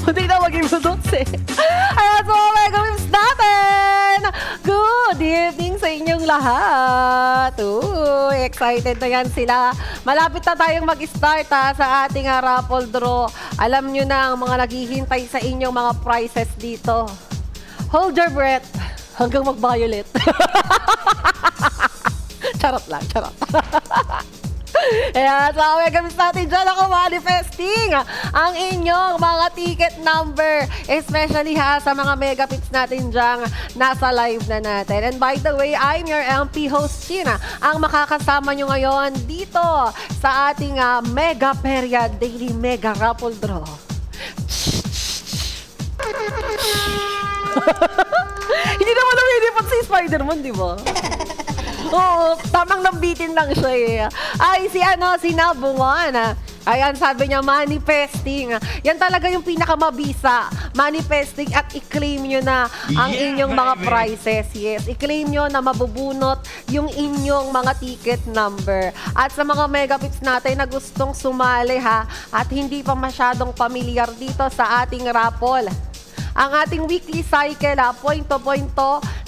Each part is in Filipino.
Hindi na maging budots eh. Ayan, so mega whips natin! Good evening sa inyong lahat. Excited na yan sila. Malapit na tayong mag-start sa ating raffle draw. Alam nyo na ang mga naghihintay sa inyong mga prizes dito. Hold your breath hanggang mag-violet. Charot lang, charot. Ayan, so gagamit natin dyan ako manifesting ang inyong mga ticket number, especially sa mga megapits natin dyan nasa live na natin. And by the way, I'm your MP host, China, ang makakasama nyo ngayon dito sa ating Mega Peria Daily Mega Raffle Draw. Hindi naman lumilipot si Spider-Man, di ba? Oo, tamang lambitin lang siya eh. Ay, si Nabungan. Ayan, sabi niya, manifesting. Yan talaga yung pinakamabisa. Manifesting at i-claim nyo na ang inyong mga prizes. Yes, i-claim nyo na mabubunot yung inyong mga ticket number. At sa mga megapits natin na gustong sumali at hindi pa masyadong familiar dito sa ating raffle. Ang ating weekly cycle, point-to-point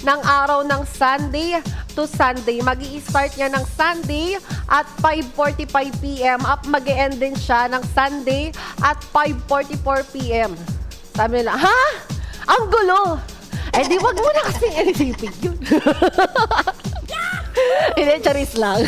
ng araw ng Sunday to Sunday. Mag-i-start niya ng Sunday at 5:45 p.m. Up mag-e-end din siya ng Sunday at 5:44 p.m. Sabi nila, ha? Ang gulo! Eh di wag mo na kasing inisipin yun. Hindi, charis lang.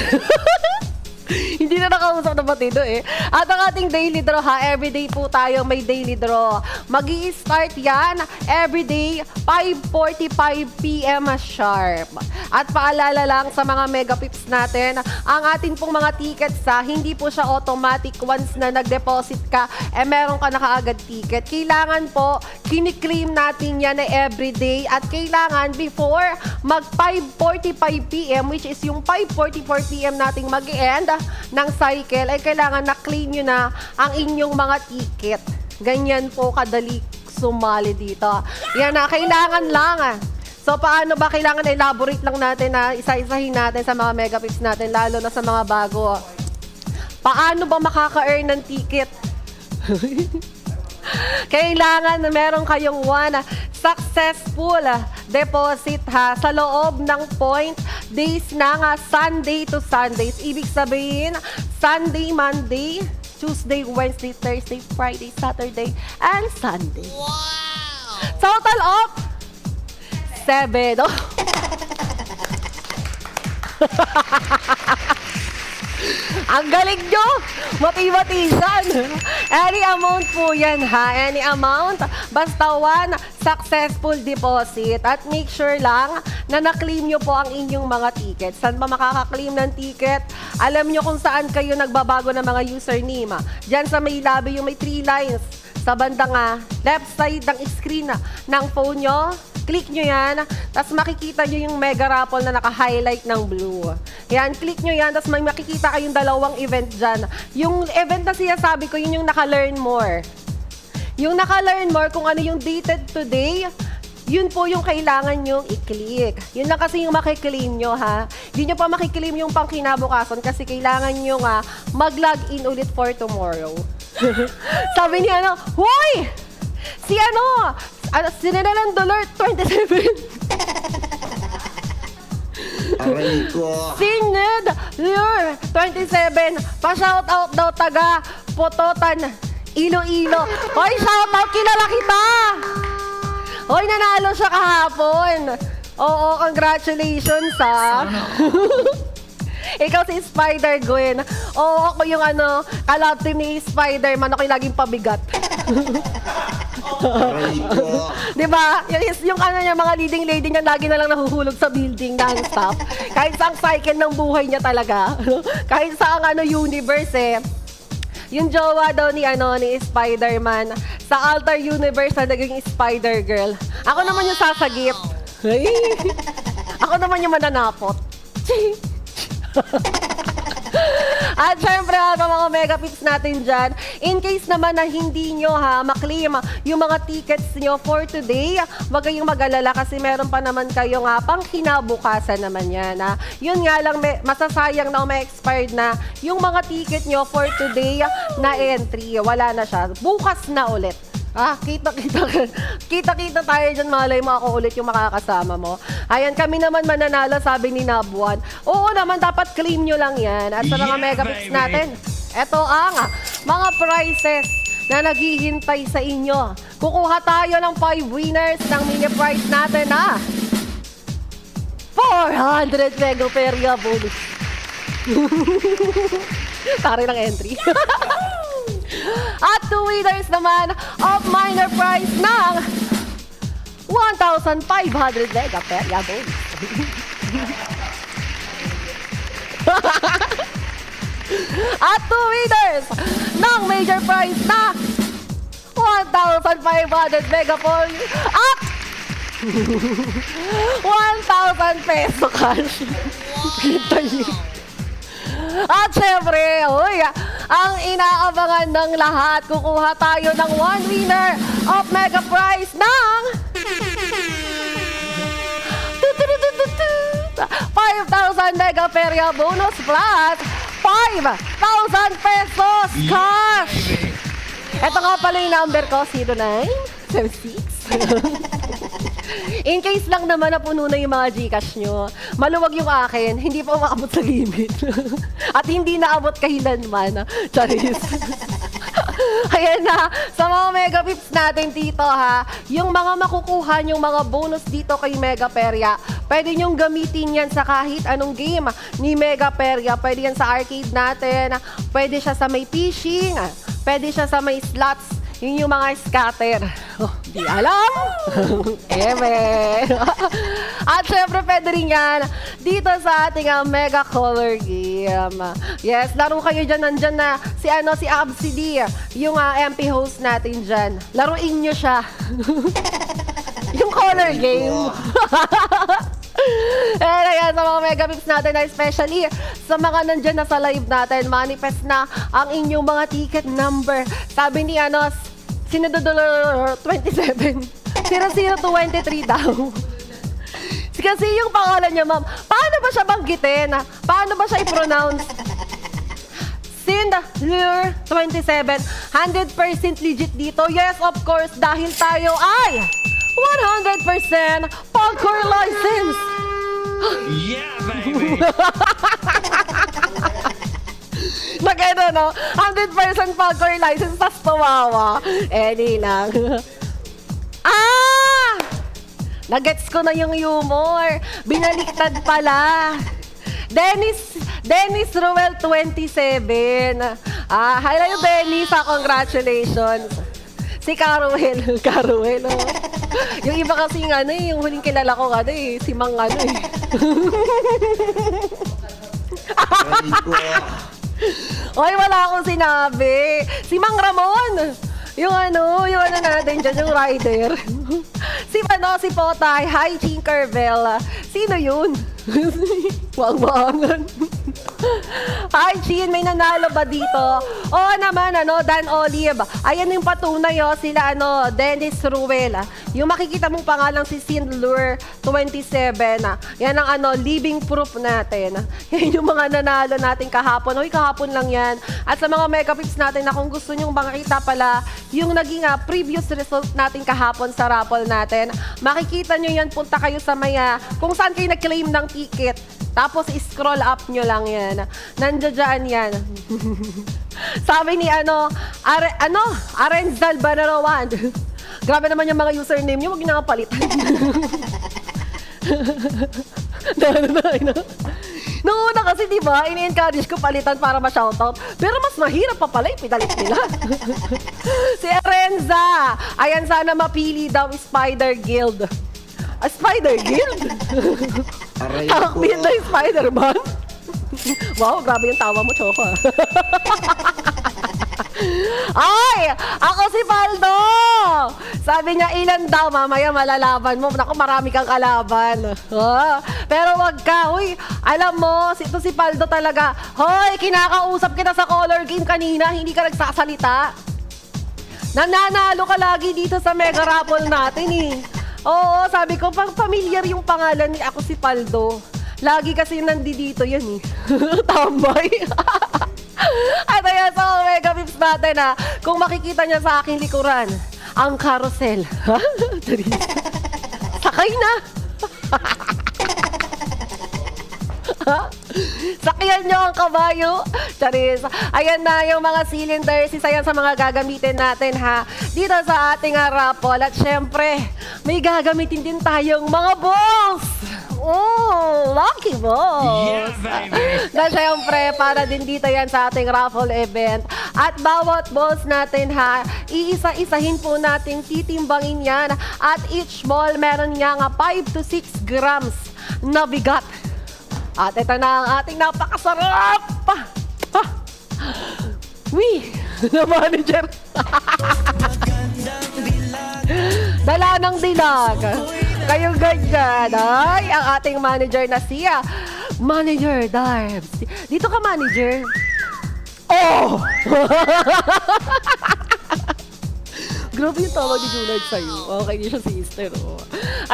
Hindi na nakausap na batido eh. At ang ating daily draw everyday po tayo may daily draw. Mag-i-start yan everyday 5:45 p.m. sharp. At paalala lang sa mga megapips natin, ang ating pong mga tickets hindi po siya automatic once na nag-deposit ka, meron ka na kaagad ticket. Kailangan po, kiniklaim natin yan everyday at kailangan before mag 5:45 p.m. which is yung 5:44 p.m. nating mag-end ng cycle, ay kailangan na-claim nyo na ang inyong mga ticket. Ganyan po kadali sumali dito. Yan na, kailangan lang. So, paano ba kailangan elaborate lang natin isa-isahin natin sa mga megapips natin, lalo na sa mga bago. Paano ba makaka-earn ng ticket? Kailangan na meron kayong successful deposit sa loob ng point days ng Sunday to Sundays. Ibig sabihin, Sunday, Monday, Tuesday, Wednesday, Thursday, Friday, Saturday, and Sunday. Wow! Total of 7. Oh. Ang galing nyo! Mati-matisan! Any amount po yan Any amount. Basta one successful deposit. At make sure lang na na-claim nyo po ang inyong mga tickets. Saan ba makaka-claim ng ticket? Alam nyo kung saan kayo nagbabago ng mga username. Diyan sa may lobby yung may 3 lines. Sa bandang left side ng screen ng phone nyo. Click nyo yan, tapos makikita nyo yung mega raffle na naka-highlight ng blue. Yan, click nyo yan, tapos may makikita kayong dalawang event dyan. Yung event na sabi ko, yun yung naka-learn more. Yung naka-learn more, kung ano yung dated today, yun po yung kailangan nyo i-click. Yun lang kasi yung makiklaim nyo Hindi nyo pa makiklaim yung pangkinabukasan kasi kailangan nyo mag-login ulit for tomorrow. Sabi niya Hoy! Sininalang $27. Aray ko. Sinid Lure 27. Pa-shoutout daw taga Pototan, Iloilo. Hoy, shoutout, kilala kita! Hoy, nanalo siya kahapon. Oo, congratulations Ikaw si Spider-Gwen. Oo, ako yung kalab team ni Spider-Man. Ako yung laging pabigat. Diba? Yung niya, mga leading lady niya, lagi na lang nahuhulog sa building non-stop. Kahit sa cycle ng buhay niya talaga. Kahit sa universe Yung jowa daw ni Spider-Man sa Alter Universe na naging Spider-Girl. Ako naman yung sasagip. Ako naman yung mananapot. At syempre sa mga mega pips natin dyan, in case naman na hindi nyo maklaim yung mga tickets nyo for today, wag kayong mag-alala kasi meron pa naman kayo pang kinabukasan naman yan. Yun nga lang, masasayang na may expired na yung mga ticket nyo for today na entry. Wala na siya. Bukas na ulit. Kita-kita tayo dyan, malay mo ako ulit yung makakasama mo. Ayan, kami naman mananalo, sabi ni Nabuan. Oo naman, dapat claim nyo lang yan. At sa mga megapix natin, eto ang mga prizes na naghihintay sa inyo. Kukuha tayo ng 5 winners ng mini prize natin na 400 Mega Feria bonus. Tari ng entry. At 2 winners naman of minor prize ng 1,500 Mega Feria bonus. At 2 winners ng major prize na 1,500 Mega bonus at 1,000 peso cash. Kita niyo. At syempre, ang inaabangan ng lahat, kukuha tayo ng 1 winner of mega prize ng 5,000 Mega Feria bonus plus 5,000 pesos cash. Ito nga pala yung number ko, 0976. In case lang naman na puno na yung mga Gcash nyo, maluwag yung akin, hindi pa umaabot sa limit. At hindi naabot kailanman. Charis. Ayan na, sa mga mega pips natin dito yung mga makukuha yung mga bonus dito kay Mega Feria, pwede nyong gamitin yan sa kahit anong game ni Mega Feria. Pwede yan sa arcade natin, pwede siya sa may fishing, pwede siya sa may slots. Yun yung mga scatter. Di alam. Eme. At syempre, pwede rin yan dito sa ating Mega Color Game. Yes, laro kayo dyan. Nandyan na si Absi D, yung MP host natin dyan. Laruin nyo siya. Yung color game. Ayan, sa mga mega pips natin, especially sa mga nandyan na sa live natin, manifest na ang inyong mga ticket number. Sabi ni Sinadodolor 27. 0023 daw. Kasi yung pangalan niya, ma'am, paano ba siya banggitin? Paano ba siya i-pronounce? Sinadolor 27. 100% legit dito. Yes, of course, dahil tayo ay 100% Pagcor license. Yeah, baby! Nag-ano, no? 100% Pagcor license, tas tumawa. Any lang. Nagets ko na yung humor. Binaliktad pala. Dennis Ruel 27. Hello Dennis, congratulations. Si Caruel, Yung iba kasi yung huling kilala ko si Mang Oy, wala akong sinabi. Si Mang Ramon. Yung natin dyan, yung rider. Si Potay. Hi, Tinkerbell. Sino yun? Wang-wangan. Hi, Chin. May nanalo ba dito? Oo naman, Dan Olive. Ayan yung patunay, sila, Dennis Ruel. Yung makikita mong pangalang si Sinlure 27. Yan ang, living proof natin. Yan yung mga nanalo natin kahapon. Uy, kahapon lang yan. At sa mga mega pips natin na kung gusto nyong makikita pala yung naging previous result natin kahapon sa raffle natin, makikita nyo yan, punta kayo sa maya kung saan kayo nag-claim ng ticket. Tapos scroll up nyo lang yan. Nandiyan yan. Sabi ni Arenzal Banarawan. Grabe naman yung mga username nyo, huwag nyo nakapalitan. Noong una kasi, di ba, ini-encourage ko palitan para ma-shoutout. Pero mas mahirap pa pala, ipidalit nila. Si Arenza, ayan, sana mapili daw Spider Guild. Spider Guild? Takbin na yung Spider-Man? Wow, grabe yung tawa mo, Choco. Ay! Ako si Paldo! Sabi niya, ilan daw, mamaya malalaban mo. Naku, marami kang kalaban. Pero wag ka. Uy, alam mo, ito si Paldo talaga. Hoy, kinakausap kita sa color game kanina, hindi ka nagsasalita. Nananalo ka lagi dito sa Mega Raffle natin eh. Oo, sabi ko, familiar yung pangalan ni ako si Paldo. Lagi kasi nandito yan eh. Tambay. At ayan sa Mega Pips natin kung makikita niya sa aking likuran, ang carousel. Sakay na. Sakyan nyo ang kabayo. Charis. Ayan na yung mga cylinders. Isa yan sa mga gagamitin natin dito sa ating raffle. At syempre, may gagamitin din tayong mga balls. Oh, lucky balls. Yeah, baby. Na syempre, para din dito yan sa ating raffle event. At bawat balls natin iisa-isahin po natin titimbangin yan. At each ball meron niya 5 to 6 grams na bigat. At ito na ang ating napakasarap! Uy! Na manager! Dala ng dilag! Kayong ganyan, ay, ang ating manager na siya. Manager Darbs. Dito ka, manager. Oh! Grabe yung tawag ni Junard sa'yo. Okay, hindi siya sister. Oh.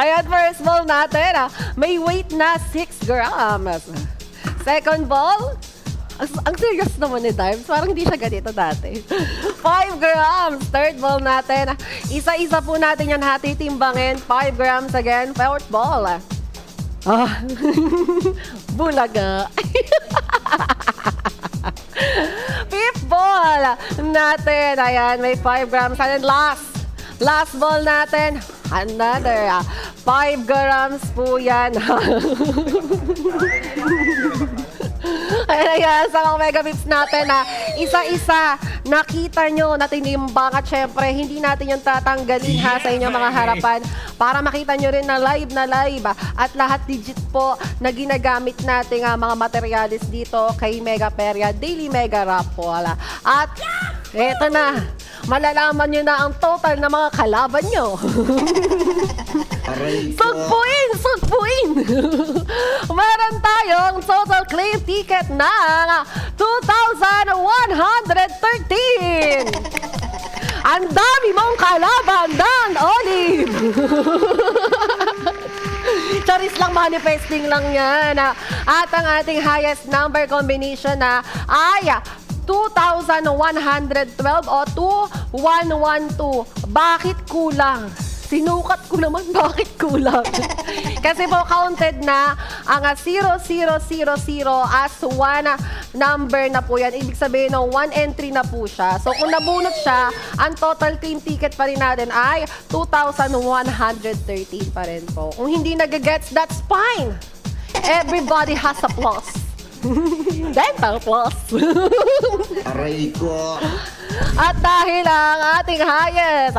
Ayan, first ball natin. May weight na 6 grams. Second ball, ang serious naman ni Darbs. Parang hindi siya ganito dati. 5 grams. Third ball natin. Isa-isa po natin yan titimbangin. 5 grams again. Fourth ball. Bulaga. Fifth ball natin. Ayan, may 5 grams. And last ball natin. Another 5 grams po yan. Ayan, sa mga Mega Pips natin isa-isa nakita nyo na tinimbang at syempre hindi natin yung tatanggalin sa inyong mga harapan para makita nyo rin na live at lahat digit po na ginagamit natin mga materialis dito kay Mega Peria Daily Mega Raffle. At eto na, malalaman nyo na ang total na mga kalaban nyo. Aray ko. Sugpuin! Meron tayong total claim ticket ng 2,113! Ang dami mong kalaban, Dan Olive! Charis lang, manifesting lang yan. At ang ating highest number combination ay 2,112 o 2,112. Bakit kulang? Sinukat ko naman, bakit kulang? Kasi po counted na ang 0000 as one number na po yan. Ibig sabihin no, one entry na po siya. So kung nabunot siya, ang total claim ticket pa rin natin ay 2,113 pa rin po. Kung hindi nagagets, that's fine. Everybody has a plus. Dental plus. Aray ko. At dahil ang ating highest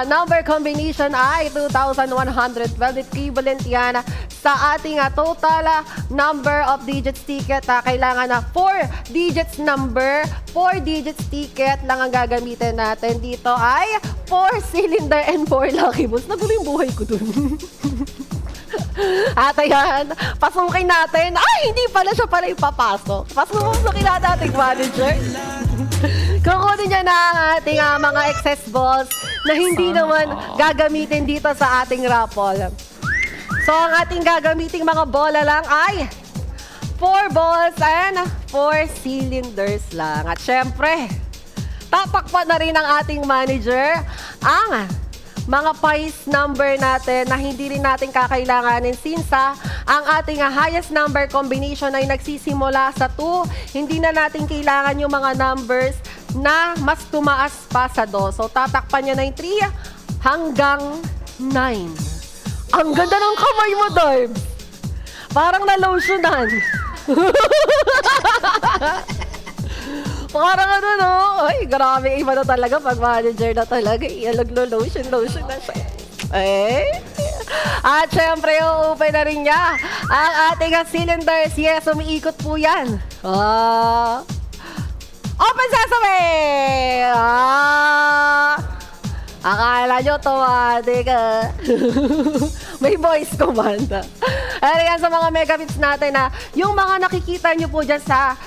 number combination ay 2,112, equivalent yan sa ating total number of digits ticket. Kailangan na 4 digits number, 4 digits ticket lang ang gagamitin natin. Dito ay 4 cylinder and 4 lucky balls. Nagulo yung buhay ko dun. At ayan, pasukin natin. Ay, hindi pala siya pala ipapasok. Pasukin natin ating manager. Kukunin niya na ang ating mga excess balls na hindi naman gagamitin dito sa ating raffle. So, ang ating gagamiting mga bola lang ay 4 balls and 4 cylinders lang. At syempre, tatakpan na rin ng ating manager ang mga prize number natin na hindi rin natin kakailanganin since ang ating highest number combination ay nagsisimula sa 2. Hindi na natin kailangan yung mga numbers na mas tumaas pa sa 2. So, tatakpan nyo na yung 3 hanggang 9. Ang ganda ng kamay mo, Darb. Parang na-lotionan. Parang ano, no? Ay, grabe. Iba na talaga pag manager na talaga. Naglo-lotion na siya. At syempre, open na rin niya ang ating cylinders. Yes, umiikot po yan. Open sesame! Akala Kala nyo automatic may voice command. Ayan sa mga megabits natin na yung mga nakikita nyo po dyan sa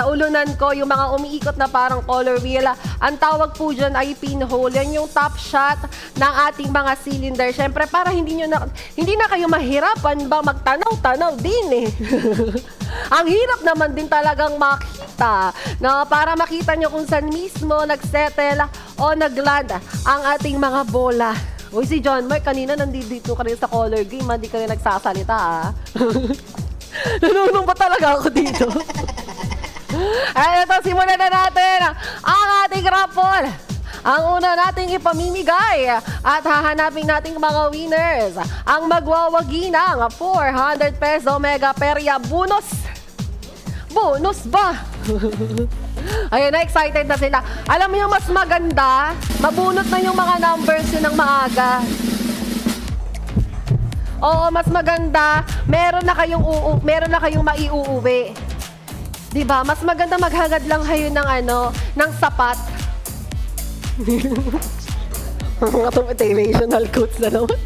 ulunan ko, yung mga umiikot na parang color wheel, ang tawag po dyan ay pinhole. Yan yung top shot ng ating mga cylinder. Siyempre, para hindi na kayo mahirapan ba magtanaw-tanaw din eh. Ang hirap naman din talagang makita na para makita nyo kung saan mismo nagsettle o nagland ang ating mga bola. Uy, si John Mark, kanina nandito ka rin sa color game, hindi ka rin nagsasalita Nanunong pa talaga ako dito. Ay, ito, simulan na natin ang ating raffle. Ang una nating ipamimigay at hahanapin nating mga winners ang magwawagi ng 400 peso Mega Peria bonus. Bonus ba? Ayun na, excited na sila. Alam mo yung mas maganda, mabunot na yung mga numbers yun ng maaga. Oo, mas maganda, meron na kayong maiuuwi. Diba? Mas maganda maghagad lang kayo ng ng sapat. Mga motivational quotes na naman.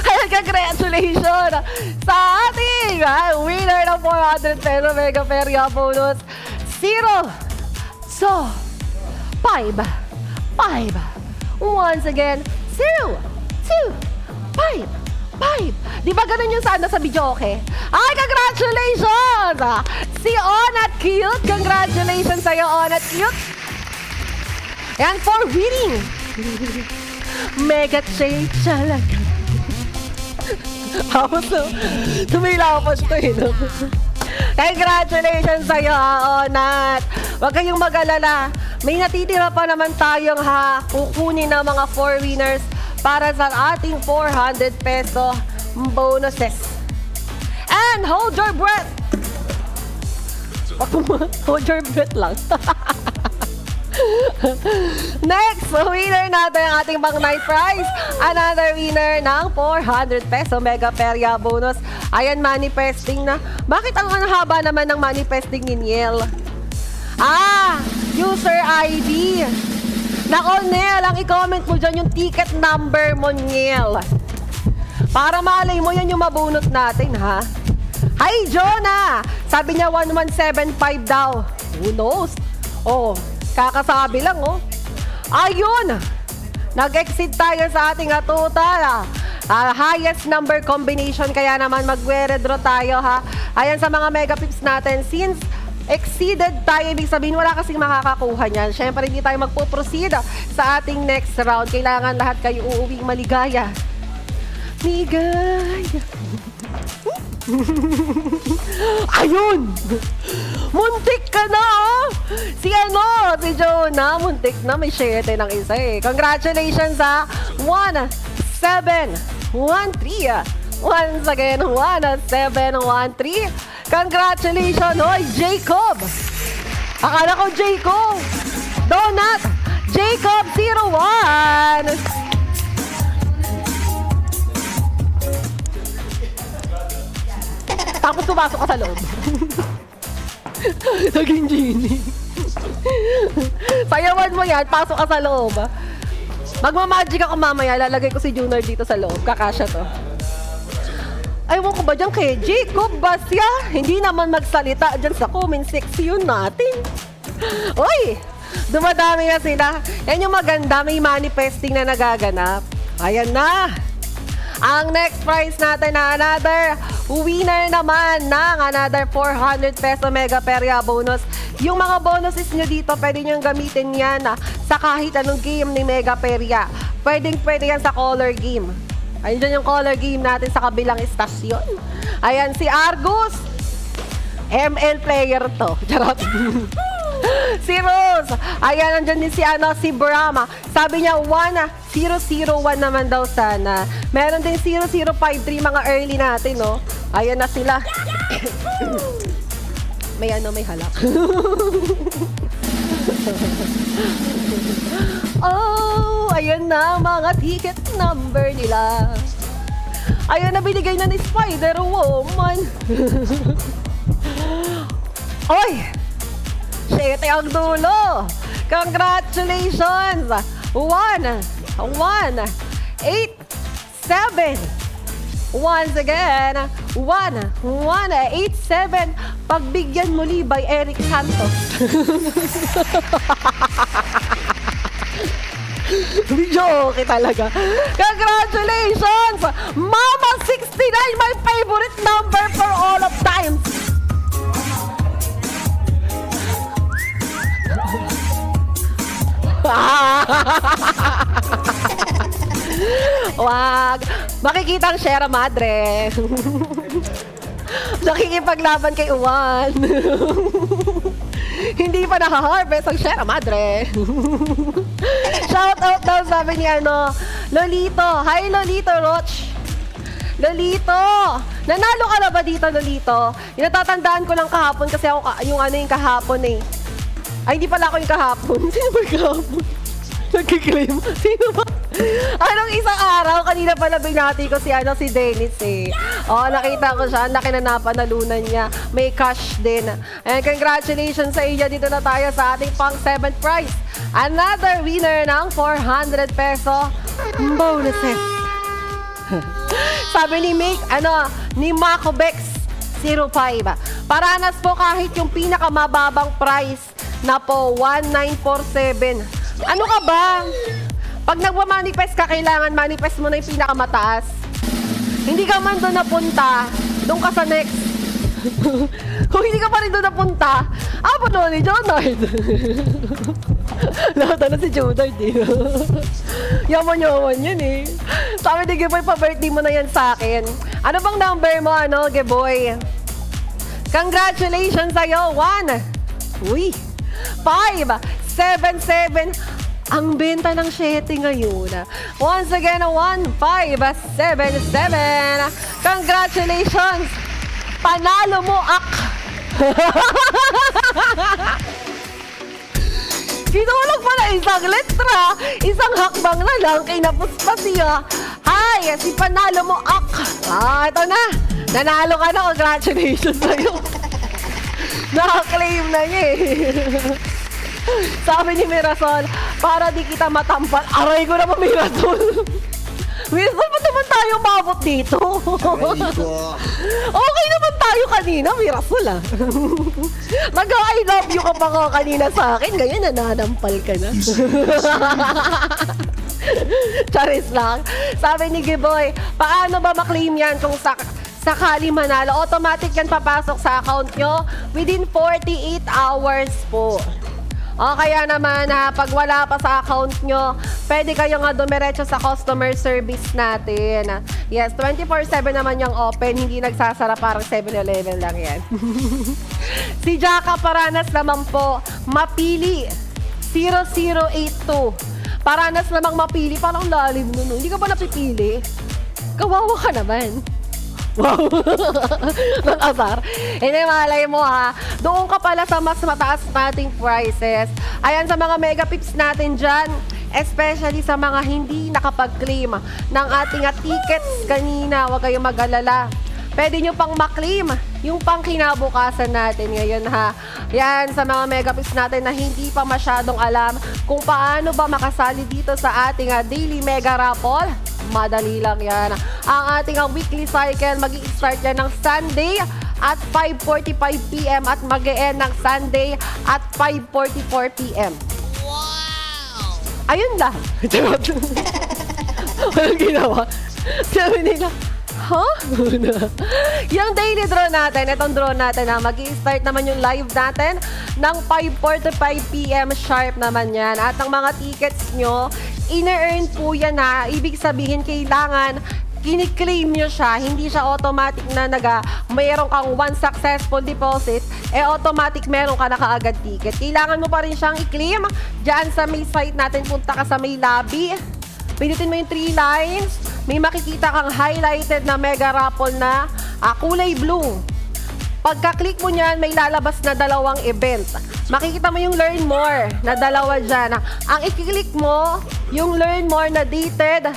Ayan, congratulations sa ating winner ng 400 peso Mega Peria bonus. 0, 5. Once again, 0, 2, 5. Di ba ganun yung sa video, okay? Ay, congratulations! Si Onat Cute, congratulations sa'yo, Onat Cute. And for winning, Mega Change talaga. Tapos tumilapos to no? Congratulations sa'yo, Onat. Huwag kayong mag-alala. May natitira pa naman tayong kukunin ng mga 4 winners para sa ating 400 peso bonuses. And hold your breath. Hold your breath lang. Next, winner natin ang ating pang night prize. Another winner ng 400 peso Mega Peria bonus. Ayan, manifesting na. Bakit ang haba naman ng manifesting ni Niel? User ID. Nako, Niel, ang i-comment mo dyan yung ticket number mo, Niel. Para malay mo, yan yung mabunot natin, ha? Hi, Jonah! Sabi niya 1175 daw. Who knows? Oh, kakasabi lang, oh. Ayun! Nag-exceed tayo sa ating total, highest number combination, kaya naman magwe-redraw tayo, ha? Ayan sa mga megapips natin. Since exceeded tayo, ibig sabihin wala kasing makakakuha niyan. Siyempre, hindi tayo magpo-proceed sa ating next round. Kailangan lahat kayo uuwing maligaya. Ligaya. Ayun! Muntik ka na, Si Jonah, muntik na. May 7 ng isa, Congratulations, 1713. Once again, 1713. Congratulations, Jacob. Akala ko Jacob. Donut. Jacob 01. Tapos pumasok ka sa loob. Naging genie. Sayawan mo yan, pasok ka sa loob. Magmamagic ako mamaya, lalagay ko si Junior dito sa loob. Kakasya to. Ayaw ko ba dyan kay Jacob Basya? Hindi naman magsalita dyan sa comment section natin. Uy! Dumadami na sila. Yan yung maganda, may manifesting na nagaganap. Ayan na! Ang next prize natin na another winner naman ng another 400 peso Mega Peria bonus. Yung mga bonuses nyo dito, pwede nyo gamitin yan sa kahit anong game ni Mega Peria. Pwede yan sa color game. Ayun dyan yung color game natin sa kabilang istasyon. Ayan, si Argus. ML player to. Charot. Si Rose. Ayan, nandyan din si Brahma. Sabi niya, 1001 naman daw sana. Meron din 0053, mga early natin, no? Ayan na sila. may halak. Oh, ayan na mga ticket number nila. Ayan na, binigay na ni Spider-Woman. Oy! 7 ang dulo. Congratulations! 1, 187. Once again, 187. Pagbigyan muli by Eric Santos. Video okay talaga. Congratulations! Mama 69, my favorite number for all of time. Wag. Makikita ang Sierra Madre. Nakikipaglaban kay Uwan. Hindi pa nakaharvest ang Sierra Madre. Shout out daw sabi ni Lolito. Hi Lolito Roch. Lolito. Nanalo ka na ba dito Lolito? Yung natatandaan ko lang kahapon kasi ako yung kahapon eh. Ay, hindi pala ako yung kahapon. Sino ba yung kahapon? Nagkiklaim. Sino ba? Anong isang araw? Kanina pala binati ko si Dennis eh. Oh, nakita ko siya. Ang laki na napanalunan niya. May cash din. And congratulations sa iyo. Dito na tayo sa ating pang 7th prize. Another winner ng 400 peso bonuses. Sabi ni ni Macobex 05. Paranas po kahit yung pinakamababang price na po 1947. Ano ka ba? Pag nagwa-manifest ka, kailangan manifest mo na yung pinakamataas. Hindi ka man doon napunta, doon ka sa next. Kung hindi ka pa rin doon napunta, po doon ni Jonard. Lahat na si Jonard eh. Yaman-yaman yun eh. Sabi ni Geboy, pa-birthday mo na yan sa akin. Ano bang number mo, Geboy? Congratulations sa'yo. 5, 7, 7. Ang benta ng 7 ngayon. Once again, 1577. Congratulations! Panalo mo, ak! Kinulog pa na isang letra. Isang hakbang na lang kay napuspa siya. Hi! Si Panalo mo, ak! Ito na. Nanalo ka na. Congratulations sa'yo. Nakaklaim na niya eh. Sabi ni Mirasol, para di kita matampal. Aray ko naman, Mirasol. Mirasol, ba't naman tayo umabot dito? Aray ko. Okay naman tayo kanina, Mirasol ah. Nag-I love you ka pa ka kanina sa akin, ngayon nananampal ka na. Charis lang. Sabi ni Giboy, paano ba maklaim yan kung sakali manalo? Automatic yan papasok sa account nyo within 48 hours po. O kaya naman pag wala pa sa account nyo, pwede kayo nga dumiretso sa customer service natin. Yes, 24/7 naman yung open, hindi nagsasara, parang 7-Eleven lang yan. Si Jaka Paranas naman po, mapili 0082. Paranas namang mapili, parang lalim nun. Hindi ka ba napipili? Kawawa ka naman. Wow! Ng azar. Hindi, malay mo doon ka pala sa mas mataas nating prices. Ayan, sa mga mega pips natin dyan, especially sa mga hindi nakapag-claim ng ating tickets kanina, huwag kayong mag-alala. Pwede nyo pang maklaim yung pang kinabukasan natin ngayon Yan, sa mga mega pips natin na hindi pa masyadong alam kung paano ba makasali dito sa ating daily mega raffle. Madali lang yan. Ang ating weekly cycle, mag-i-start yan ng Sunday at 5:45 p.m. at mag-e-end ng Sunday at 5:44 p.m. Wow! Ayun lang. Walang ginawa. Sabi nila, yung daily draw natin, itong draw natin mag-i-start naman yung live natin ng 5:45 p.m. sharp naman yan. At ang mga tickets nyo, ina-earn po yan Ibig sabihin, kailangan kiniklaim nyo siya. Hindi siya automatic na mayroon kang one successful deposit, automatic meron ka na kaagad ticket. Kailangan mo pa rin siyang i-claim. Diyan sa may site natin, punta ka sa may lobby. Pindutin mo yung 3 lines. May makikita kang highlighted na mega raffle na kulay blue. Pagka-click mo niyan, may lalabas na 2 event. Makikita mo yung Learn More na 2 dyan. Ang i-click mo, yung Learn More na dated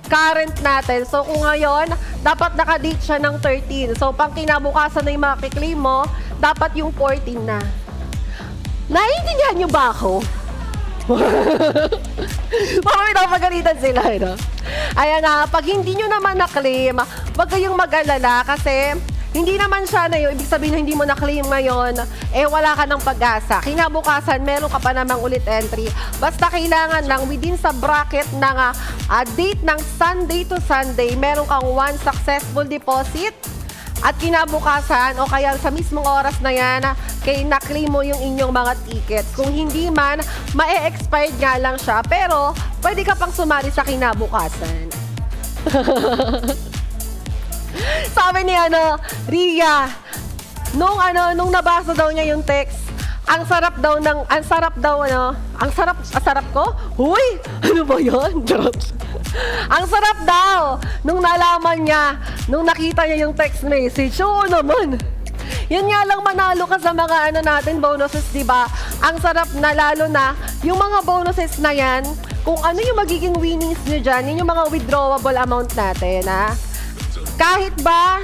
current natin. So, kung ngayon, dapat naka-date siya ng 13. So, pang kinabukasan na yung makikiclaim mo, dapat yung 14 na. Naiintindihan niyo ba ako? Para may napagalitan sila, no? Ayan na, pag hindi nyo naman na-claim, wag kayong mag-alala kasi hindi naman siya na yun. Ibig sabihin na hindi mo na-claim ngayon, eh wala ka ng pag-asa. Kinabukasan, meron ka pa namang ulit entry. Basta kailangan lang within sa bracket ng date ng Sunday to Sunday, meron kang 1 successful deposit. At kinabukasan o kaya sa mismong oras na yan, kay na-claim mo yung inyong mga tickets. Kung hindi man, ma-expired nga lang siya. Pero, pwede ka pang sumali sa kinabukasan. Sabi ni Ria, nung nabasa daw niya yung text, ang sarap ko? Huy! Ano ba yan? Ang sarap daw! Nung nalaman niya, nung nakita niya yung text message, oo naman. Yun nga lang manalo ka sa mga natin, bonuses, di ba? Ang sarap na lalo na, yung mga bonuses na yan, kung ano yung magiging winnings nyo dyan, yun yung mga withdrawable amount natin, ha? Kahit ba,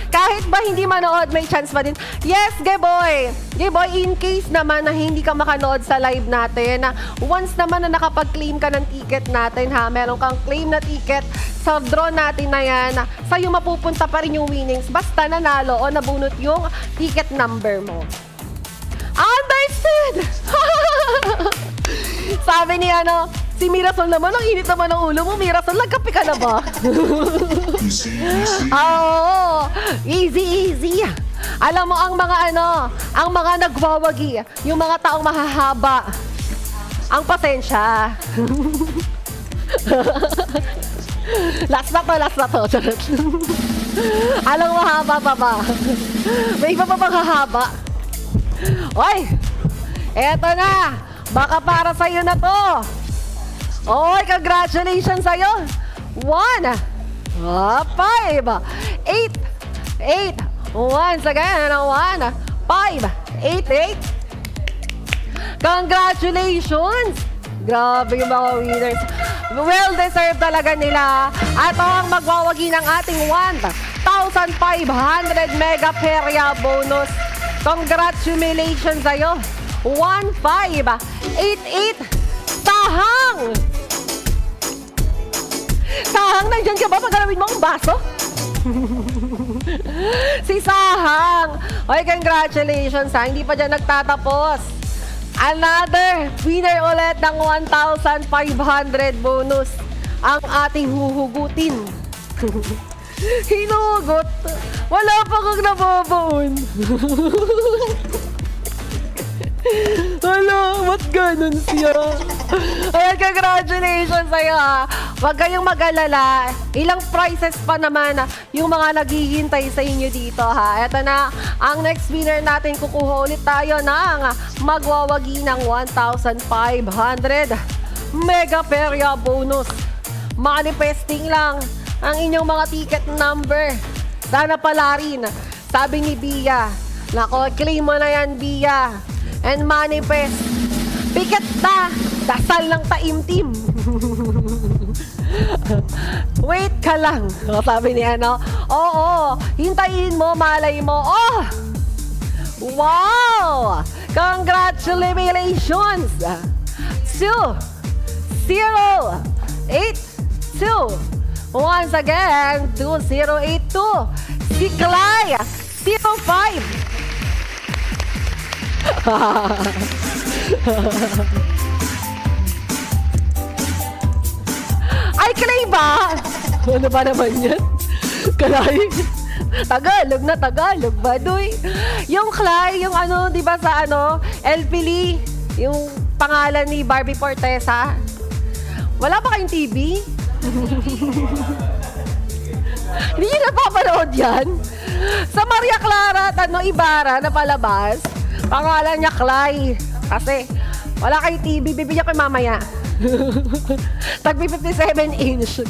kahit ba hindi manood, may chance pa din. Yes, Geboy! Geboy, in case naman na hindi ka makanood sa live natin, once naman na nakapag-claim ka ng ticket natin, ha, meron kang claim na ticket sa draw natin na yan, sa'yo mapupunta pa rin yung winnings, basta nanalo o nabunot yung ticket number mo. Understood! Sabi ni si Mirasol naman, ang init naman ng ulo mo. Mirasol, nagkape ka na ba? Oo, easy. Alam mo, ang mga nagwawagi, yung mga taong mahahaba, ang pasensya. Last na to. Alam mo, mahaba pa ba? May iba pa bang hahaba? Oy, eto na. Baka para sa'yo na to. Oy, congratulations sa'yo. 1, 5, 8. Once again, 1, 5, 8. Congratulations! Grabe yung mga winners. Well-deserved talaga nila. At ang magwawagi ng ating 1,500 mega perya bonus. Congratulations sa'yo. 1,588 Sahang! Sahang, nandiyan ka ba? Paggalawin mo ang baso? Si Sahang! Oy, congratulations ha. Hindi pa dyan nagtatapos. Another winner ulit ng 1,500 bonus ang ating huhugutin. Hinugot. Wala pa kang nababaon. Hala, ba't ganun siya? Ayan, congratulations sa'yo ha. Huwag kayong mag-alala. Ilang prizes pa naman yung mga naghihintay sa inyo dito ha. Ito na, ang next winner natin, kukuha ulit tayo ng magwawagi ng 1,500 mega perya bonus. Manifesting lang ang inyong mga ticket number. Sana pala rin, sabi ni Bia. Nako, claim mo na yan, Bia. And manifest. Pikat ta. Dasal ng taimtim. Wait ka lang. Sabi ni oo, hintayin mo, malay mo. Oh! Wow! Congratulations! 2082. Once again, 2082. Si Clay, 05. Ay, Clay ba? Ano ba naman yan? Kalay. Tagalog ba, Doy? Yung Clay, yung di ba sa LPL, yung pangalan ni Barbie Fortesa. Wala ba kayong TV? Hindi nyo napapanood yan? Sa Maria Clara at Ibarra na palabas, pangalan niya Clay. Kasi wala kay TV, bibigyan ko mamaya. Tagbi 57 inch.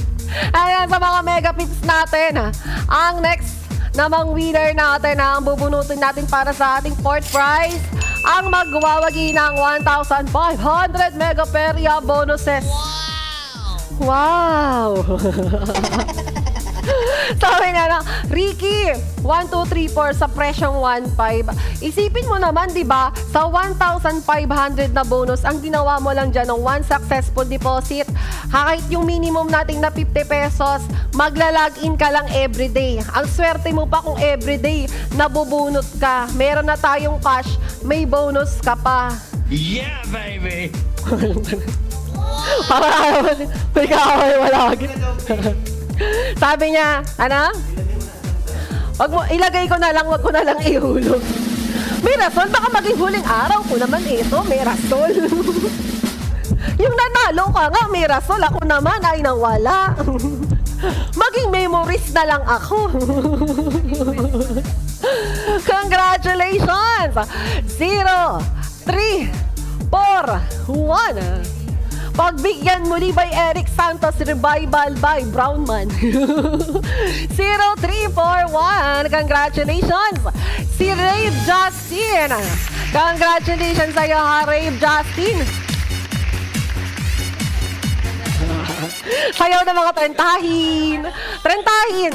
Ayan, sa mga mega pips natin, ang next namang winner natin, ang bubunutin natin para sa ating fourth prize, ang magwawagi ng 1,500 mega perya bonuses. Wow! Sabi nga na, Ricky, 1, 2, 3, 4 sa presyong 1.5. Isipin mo naman, di ba, sa 1,500 na bonus, ang ginawa mo lang dyan ng 1 successful deposit. Kahit yung minimum nating na 50 pesos, magla-login ka lang everyday. Ang swerte mo pa kung everyday nabubunot ka. Meron na tayong cash, may bonus ka pa. Yeah, baby. Para may kaaway mo lagi. Sabi niya, ano? Wag mo, ilagay ko na lang, wag ko na lang ihulog. May rason, baka maging huling araw ko naman ito, may rason. Yung nanalo ka nga, may rason, ako naman ay nawala. Maging memories na lang ako. Congratulations! 0, 3, 4, 1. Pagbigyan muli by Eric Santos, revival by Brownman. 0341, congratulations! Si Rave Justin. Congratulations sa'yo ha, Rave Justin. Sayaw ng mga trentahin. Trentahin.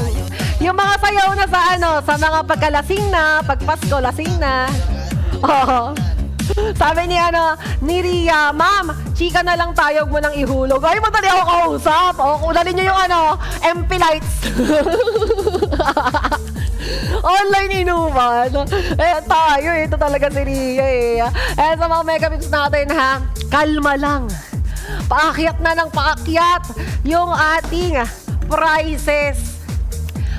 Yung mga sayaw na sa ano, sa mga pagkalasing na, pagpasko, lasing na. Oo. Sabi ni ni Ria, ma'am, chika na lang tayo, huwag mo nang ihulog. Ay, madali ako kausap. O, kulalin nyo yung MP lights. Online inuman. Tayo, ito talaga si Ria sa mga megapix natin ha, kalma lang. Paakyat na ng paakyat yung ating prices.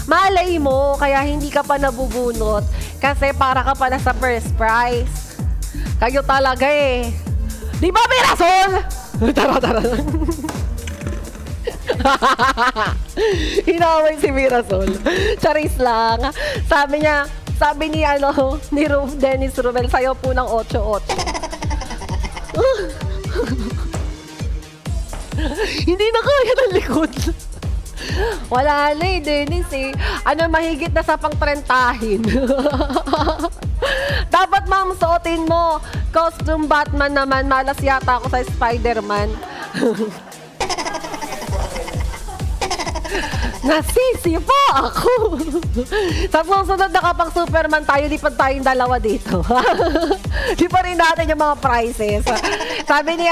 Malay mo, kaya hindi ka pa nabubunot kasi para ka pala sa first prize. Kayo talaga Di ba may rason? Tara. Hinaway si Mirasol. Charis lang. Sabi ni Dennis Rubel, sayo po ng 8-8. Hindi na kaya ng likod. Wala na Dennis mahigit na sa pang-trentahin. Dapat ma'am, suotin mo. Costume Batman naman, malas yata ako sa Spider-Man. Nasisi pa ako. Sa susunod na kapag Superman tayo, lipad tayong dalawa dito. Di pa rin natin yung mga prizes. Sabi ni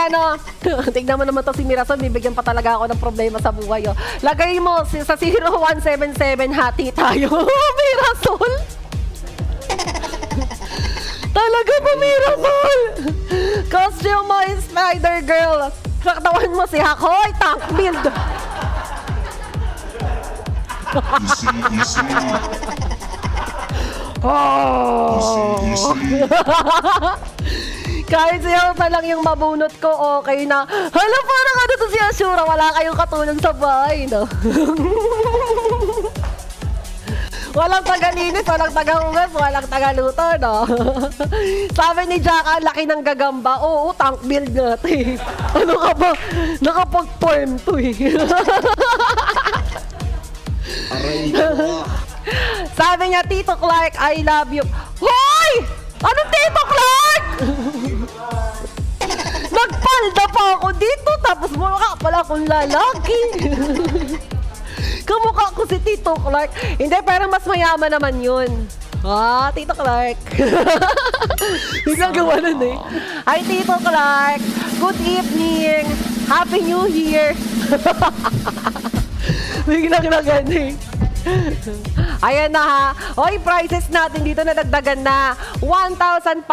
tignan mo naman to si Mirasol, bibigyan pa talaga ako ng problema sa buhay. Lagay mo sa 0177, hati tayo. Mirasol! Talaga ba, Mirasol? Costume mo is Spider-Girl. Saktawan mo si Hakoy, tank build. Easy. Kahit siya pa lang yung mabunot ko, okay na. Hala, parang to si Ashura, wala kayong katulong sa bahay, no? Walang tagalinis, walang tagahugas, walang tagaluto, no? Sabi ni Jack, laki ng gagamba. Oo, tank build natin. Ano ka ba? Nakapag-form to Aray ko. Sabi niya, Tito Clark, I love you. Hoy! Anong Tito Clark? Nagpalda pa ako dito, tapos mukha pala akong lalaki. Kamukha ko si Tito Clark. Hindi, pero mas mayaman naman yun. Tito Clark. Biglang gawa nun Hi, Tito Clark. Good evening. Happy New Year. Biglang na ganun Ayan na ha. Oy, prices natin dito na dagdagan na. 1,500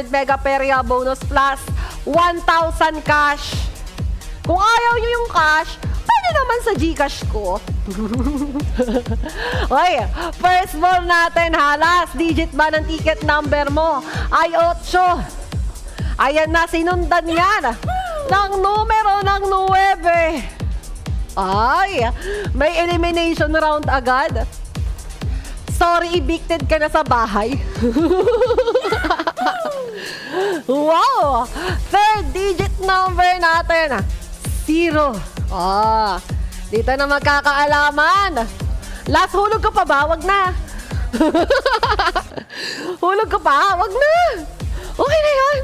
mega peria bonus plus 1,000 cash. Kung ayaw nyo yung cash, pwede naman sa Gcash ko. Oy, first ball natin ha. Last digit ba ng ticket number mo ay 8. Ayan na, sinundan yan ng numero ng 9. Ay, may elimination round agad. Sorry, evicted ka na sa bahay. Wow! Third digit number natin, 0. Dito na magkakaalaman. Last hulog ka pa ba? Wag na. Hulog ka pa? Wag na. Okay na yan.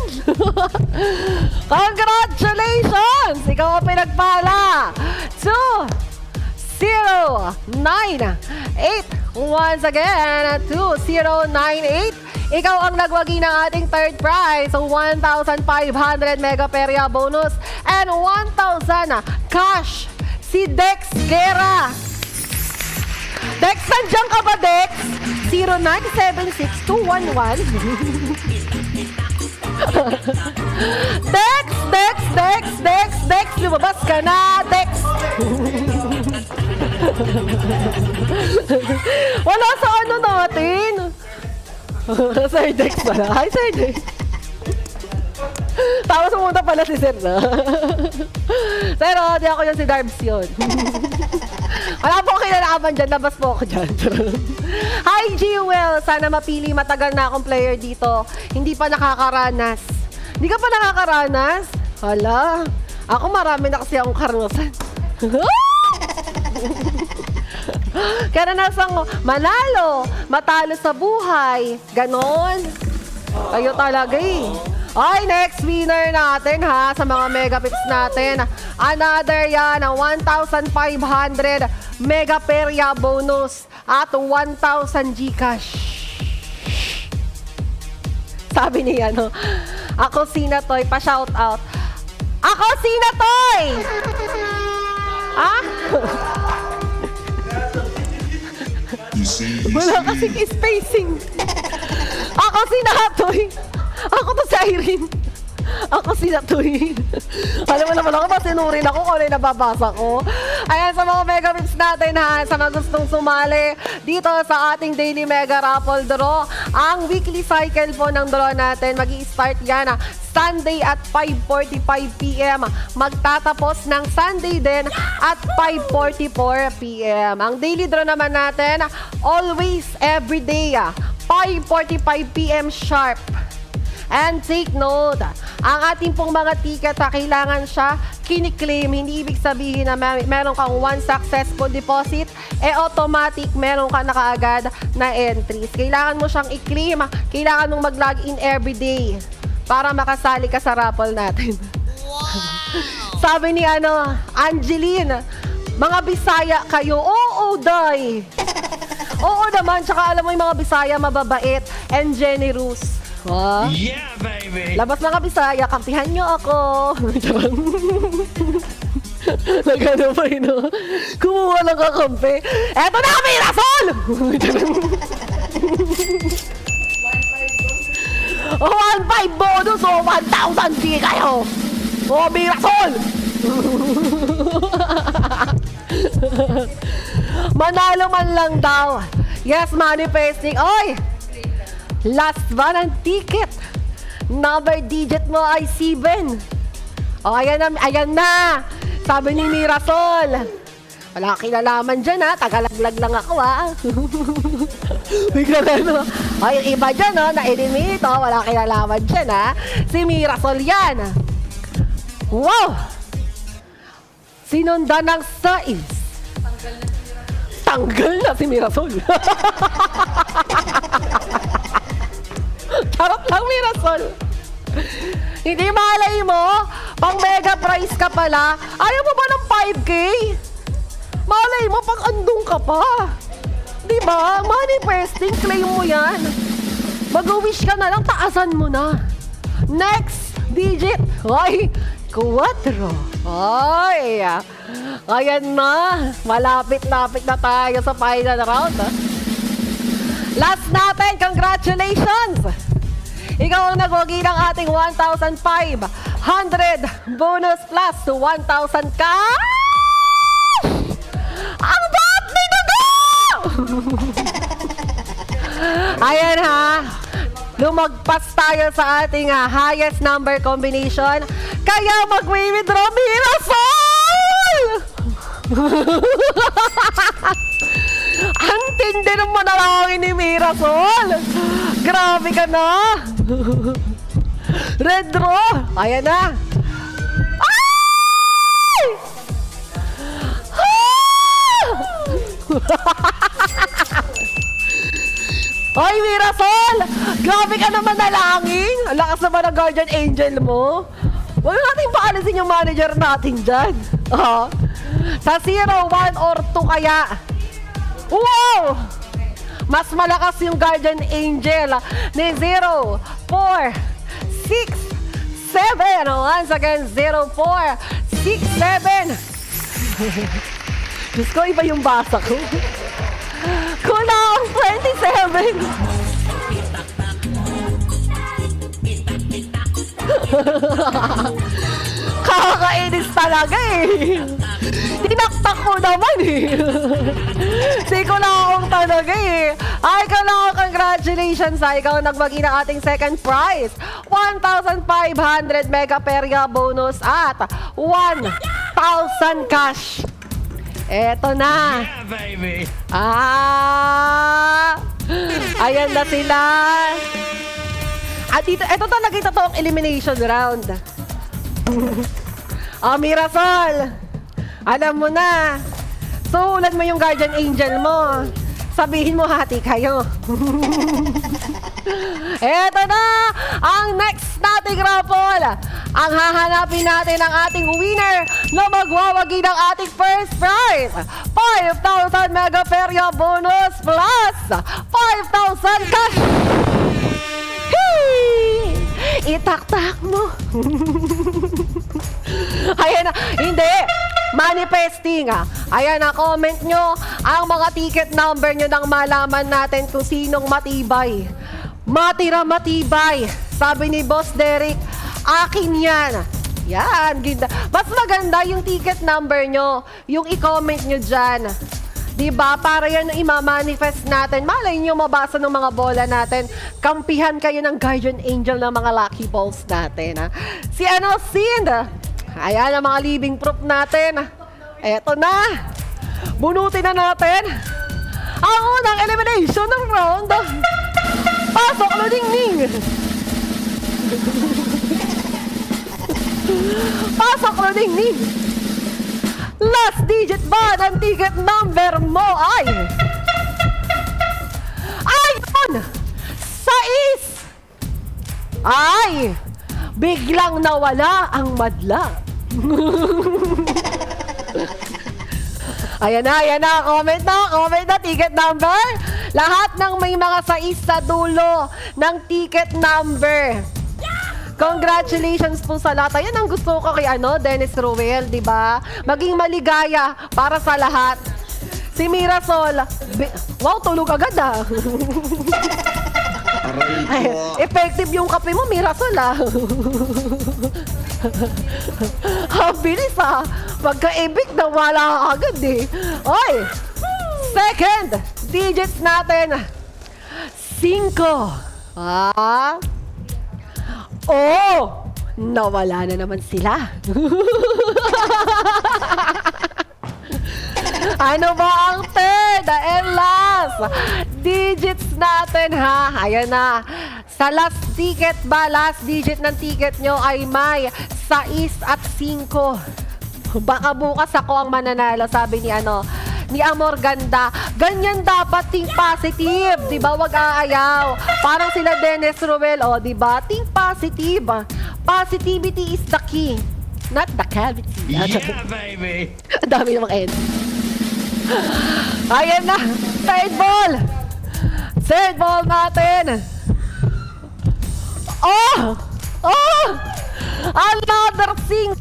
Congratulations! Ikaw ang pinagpala. 2, Once again, 2098. Ikaw ang nagwagi ng ating third prize. So 1,500 mega perya bonus and 1,000 cash. Si Dex Guerra. Dex, nandiyan ka ba, Dex? 0976-211. Dex, lumabas ka na, Dex. Wala sa ano natin. Sir Dex pala. Hi, Sir Dex. Tapos pumunta pala si Sir na. Sir, di ako yun, si Darbs yun. Wala po kinalaman dyan, labas po ako dyan. Hi, Jewel! Sana mapili, matagal na akong player dito. Hindi pa nakakaranas. Hindi ka pa nakakaranas? Hala, ako marami na kasi akong karanasan. Karanasang manalo, matalo sa buhay. Ganon. Kayo talaga eh. Ay, next winner natin ha, sa mga megapips natin. Another yan, 1,500 mega perya bonus at 1,000 Gcash. Sabi niya, no? Ako Sina Toy, pa-shout out. Ako Sina Toy! Ah? Wala kasing spacing. Ako Sina Toy. Ako to si Irene. Ako si Natoy. Alam mo naman ako, pasinurin ako kung ano yung nababasa ko. Ayan, sa mga mega pips natin ha, sa mga gustong sumali dito sa ating daily mega raffle draw. Ang weekly cycle po ng draw natin, mag-i-start yan Sunday at 5:45 p.m. Magtatapos ng Sunday din at 5:44 p.m. Ang daily draw naman natin, always everyday 5:45 p.m. sharp. And take note, ang ating pong mga ticket, kailangan siya kiniklaim. Hindi ibig sabihin na meron kang one successful deposit, automatic meron ka na kaagad na entries. Kailangan mo siyang i-claim, kailangan mong mag-login everyday para makasali ka sa raffle natin. Sabi ni Angeline, mga Bisaya kayo, oo, day. Oo naman, tsaka alam mo yung mga Bisaya, mababait and generous. Huh? Yeah, baby! Labas mga Bisaya, kampihan nyo ako. Nagano pa yun, no? Kumuha lang kakampi. Eto na kami, Rasol! O, 1,500 bonus, o 1,000 di kayo. O, Mirasol! Manalo man lang daw. Yes, manifesting. Oy! Last ba ng ticket? Number digit mo ay 7. O, ayan na. Sabi ni Mirasol. Wala kinalaman dyan ha. Tagalaglag lang ako ha. Bigla na. O, yung iba dyan na-eliminate. Wala kinalaman dyan ha. Si Mirasol yan. Wow! Sinundan ng sais. Tanggal na si Mirasol. Charot lang, Mirasol. Hindi malay mo, pang mega prize ka pala. Ayaw mo ba ng 5K? Malay mo, pang andong ka pa. Diba? Manifesting, claim mo yan. Mag-wish ka na lang, taasan mo na. Next digit. Ay, 4. Ay, ayan na. Malapit-lapit na tayo sa final round. Last natin, congratulations! Ikaw ang nagwagi ng ating 1,500 bonus plus 1,000 cash! Ang bat ni Dugo! Ayan ha, lumagpas tayo sa ating highest number combination. Kaya mag-withdraw, Mirasol! Ang tindi ng manalangin ni Mirasol. Grabe ka na. Red draw. Ayan na. Ay! Ay, Mirasol! Grabe ka naman nalangin. Ang lakas naman ng guardian angel mo. Wala natin paalisin yung manager natin dyan. Sa 0, 1, or 2 kaya? Wow! Mas malakas yung Guardian Angel ni 0, 4, 6, 7. Once again, 0, 4, 6, 7. Diyos ko, iba yung basa ko. Kulang 27. Kakainis talaga eh. Tinaktak ko naman eh. Siko na akong talaga eh. Ay, congratulations sa ikaw nagbagi ng ating second prize. 1,500 mega perya bonus at 1,000 cash. Eto na. Yeah, baby. Ayan na sila. At dito, ito talaga yung totoong elimination round. Mirasol, alam mo na. Sulat mo yung Guardian Angel mo. Sabihin mo hati kayo. Eto na ang next nating raffle. Ang hahanapin natin ang ating winner na magwawagi ng ating first prize. 5,000 mega perya bonus plus 5,000 cash. Hey! Itaktak mo. Ayan na. Hindi. Manifesting. Ayan na. Comment nyo ang mga ticket number nyo nang malaman natin kung sinong matibay. Matira matibay. Sabi ni Boss Derek, akin yan. Yan. Ginda. Mas maganda yung ticket number nyo. Yung i-comment nyo dyan. Diba? Para yan ang ima-manifest natin. Malay nyo mabasa ng mga bola natin. Kampihan kayo ng Guardian Angel ng mga lucky balls natin. Ha? Si Sind. Ayan ang mga living proof natin. Eto na. Bunutin na natin ang unang elimination ng round. Pasok na ding-ning. Pasok na ding-ning. Last digit ba ng ticket number mo ay... Ayun! 6! Ay! Biglang nawala ang madla. Ayan na. Comment na, ticket number. Lahat ng may mga 6 sa dulo ng ticket number. Congratulations po sa lahat. Ayan ang gusto ko kay Dennis Ruel, di ba? Maging maligaya para sa lahat. Si Mirasol, wow, tulog agad Aray Ay, ko. effective yung kape mo, Mirasol Ang bilis Pagka-evict na wala agad eh. Oy! Second digits natin. 5. Oh! Nawala na naman sila. Ano ba ang third and last digits natin Ayan na. Sa last ticket ba, last digit ng ticket nyo ay may 6 at 5. Baka bukas ako ang mananalo, sabi ni Amor Ganda. Ganyan dapat, think positive, di ba? Wag aayaw. Parang sila Dennis Ruel, di ba? Think positive. Positivity is the key, not the cavity. Yeah, baby. Ang dami namang end. Ayan na, third ball natin. Another 5.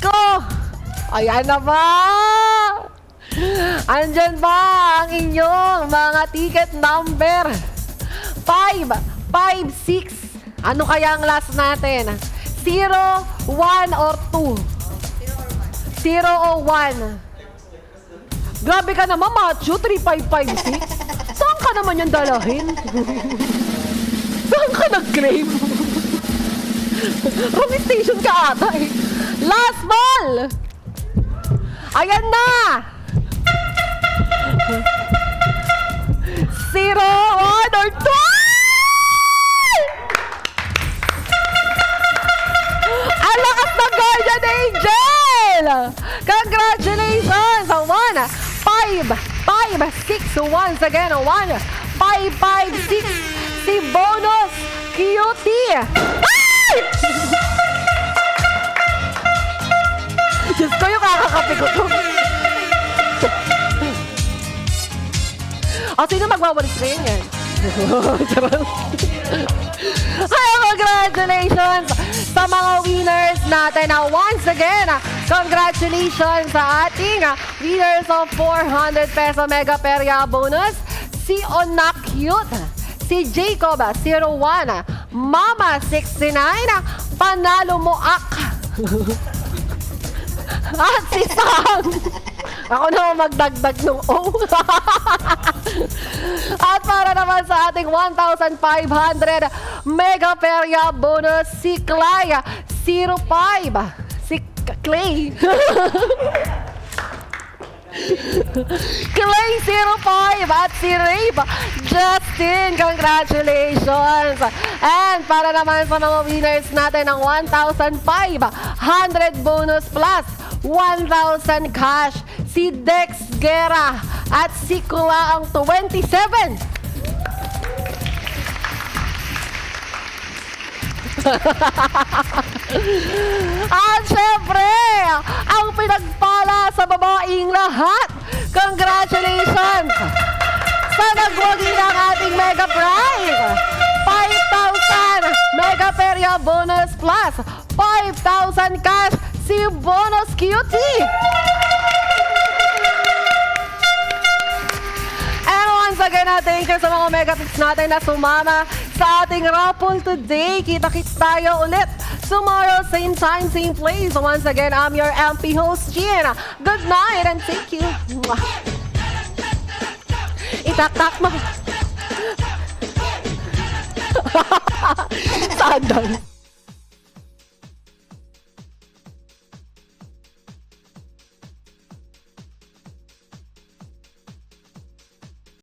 Ayan na ba? Andyan ba ang inyong mga ticket number? 5, 6. Ano kaya ang last natin? 0, 1, or 2? 0 o 1? Grabe ka naman, Macho. 3, 5, 5, 6. Saan ka naman yan dalahin? Saan ka nag-claim? Room station ka ata eh. Last ball! Ayan na! 0, 1, or 2! Ang lakas ng Guardian Angel! Congratulations! 1, 5, 6. Once again, 1, 5, 5, 6. Si Bonus Cutie! Ay! Diyos ko, yung kakakapi ko to. O, sino magwawalis na yan? Ay, congratulations sa mga winners natin. Once again, congratulations sa ating winners of 400 peso Mega Perya bonus. Si Onakyut, si Jacob 01, Mama 69, Panalo Mo Ak. At si Sam. Ako na magdagdag ng O. At para naman sa ating 1,500 Mega Perya bonus, si Clay 05. Si Clay. Clay 05 at si Rabe Justin, congratulations! And para naman sa mga winners natin ng 1,500 bonus plus 1,000 cash, si Dex Guerra at si Kulaang 27. At syempre, ang pinagpala sa babaeng lahat, congratulations sa nagwagi ng ating Mega Prize! 5,000 Mega Perya bonus plus 5,000 cash, si Bonus Cutie! And once again, thank you sa mga Mega Picks natin na sumama sa ating raffle today. Kita-kits tayo ulit tomorrow, same time, same place. Once again, I'm your MP host, Gian. Good night and thank you. Itak-tak mo. Sandal.